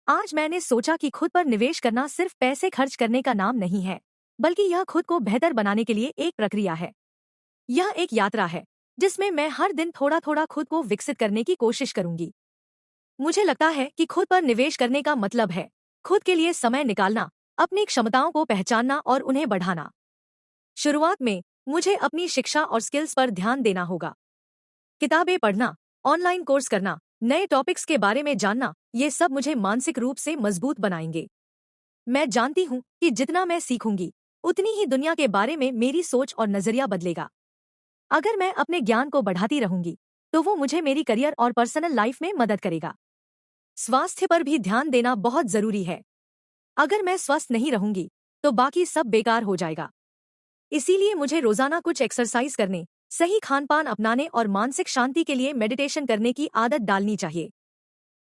आज मैंने सोचा कि खुद पर निवेश करना सिर्फ पैसे खर्च करने का नाम नहीं है, बल्कि यह खुद को बेहतर बनाने के लिए एक प्रक्रिया है। यह एक यात्रा है जिसमें मैं हर दिन थोड़ा थोड़ा खुद को विकसित करने की कोशिश करूंगी। मुझे लगता है कि खुद पर निवेश करने का मतलब है खुद के लिए समय निकालना, अपनी क्षमताओं को पहचानना और उन्हें बढ़ाना। शुरुआत में मुझे अपनी शिक्षा और स्किल्स पर ध्यान देना होगा। किताबें पढ़ना, ऑनलाइन कोर्स करना, नए टॉपिक्स के बारे में जानना, ये सब मुझे मानसिक रूप से मजबूत बनाएंगे। मैं जानती हूँ कि जितना मैं सीखूंगी, उतनी ही दुनिया के बारे में मेरी सोच और नजरिया बदलेगा। अगर मैं अपने ज्ञान को बढ़ाती रहूंगी, तो वो मुझे मेरी करियर और पर्सनल लाइफ में मदद करेगा। स्वास्थ्य पर भी ध्यान देना बहुत जरूरी है। अगर मैं स्वस्थ नहीं रहूंगी, तो बाकी सब बेकार हो जाएगा। इसीलिए मुझे रोजाना कुछ एक्सरसाइज करने, सही खानपान अपनाने और मानसिक शांति के लिए मेडिटेशन करने की आदत डालनी चाहिए।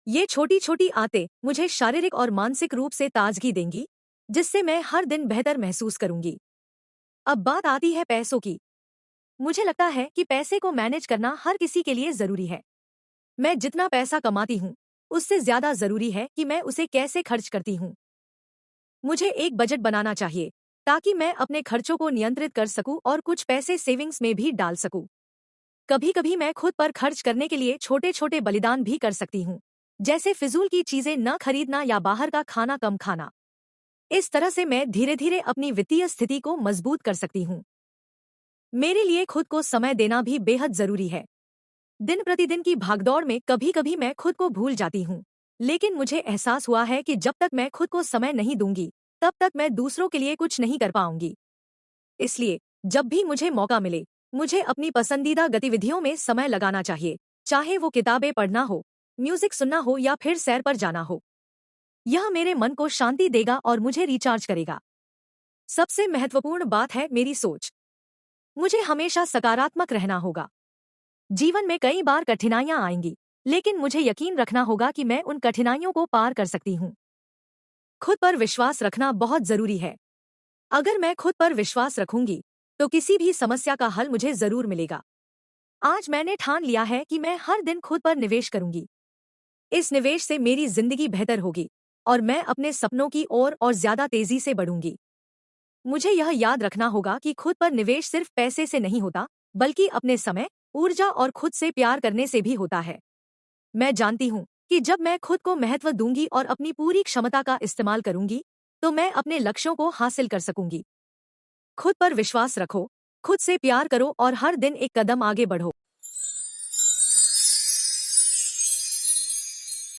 ये छोटी छोटी आदतें मुझे शारीरिक और मानसिक रूप से ताजगी देंगी, जिससे मैं हर दिन बेहतर महसूस करूंगी। अब बात आती है पैसों की। मुझे लगता है कि पैसे को मैनेज करना हर किसी के लिए जरूरी है। मैं जितना पैसा कमाती हूँ, उससे ज्यादा जरूरी है कि मैं उसे कैसे खर्च करती हूँ। मुझे एक बजट बनाना चाहिए ताकि मैं अपने खर्चों को नियंत्रित कर सकूं और कुछ पैसे सेविंग्स में भी डाल सकूं। कभी कभी मैं खुद पर खर्च करने के लिए छोटे छोटे बलिदान भी कर सकती हूँ, जैसे फिजूल की चीजें न खरीदना या बाहर का खाना कम खाना। इस तरह से मैं धीरे धीरे अपनी वित्तीय स्थिति को मजबूत कर सकती हूँ। मेरे लिए खुद को समय देना भी बेहद जरूरी है। दिन प्रतिदिन की भागदौड़ में कभी कभी मैं खुद को भूल जाती हूँ, लेकिन मुझे एहसास हुआ है कि जब तक मैं खुद को समय नहीं दूंगी, तब तक मैं दूसरों के लिए कुछ नहीं कर पाऊंगी। इसलिए जब भी मुझे मौका मिले, मुझे अपनी पसंदीदा गतिविधियों में समय लगाना चाहिए, चाहे वो किताबें पढ़ना हो, म्यूजिक सुनना हो या फिर सैर पर जाना हो। यह मेरे मन को शांति देगा और मुझे रिचार्ज करेगा। सबसे महत्वपूर्ण बात है मेरी सोच। मुझे हमेशा सकारात्मक रहना होगा। जीवन में कई बार कठिनाइयां आएंगी, लेकिन मुझे यकीन रखना होगा कि मैं उन कठिनाइयों को पार कर सकती हूँ। खुद पर विश्वास रखना बहुत जरूरी है। अगर मैं खुद पर विश्वास रखूंगी, तो किसी भी समस्या का हल मुझे जरूर मिलेगा। आज मैंने ठान लिया है कि मैं हर दिन खुद पर निवेश करूंगी। इस निवेश से मेरी जिंदगी बेहतर होगी और मैं अपने सपनों की ओर और ज्यादा तेजी से बढ़ूंगी। मुझे यह याद रखना होगा कि खुद पर निवेश सिर्फ पैसे से नहीं होता, बल्कि अपने समय, ऊर्जा और खुद से प्यार करने से भी होता है। मैं जानती हूँ कि जब मैं खुद को महत्व दूंगी और अपनी पूरी क्षमता का इस्तेमाल करूंगी, तो मैं अपने लक्ष्यों को हासिल कर सकूंगी। खुद पर विश्वास रखो, खुद से प्यार करो और हर दिन एक कदम आगे बढ़ो।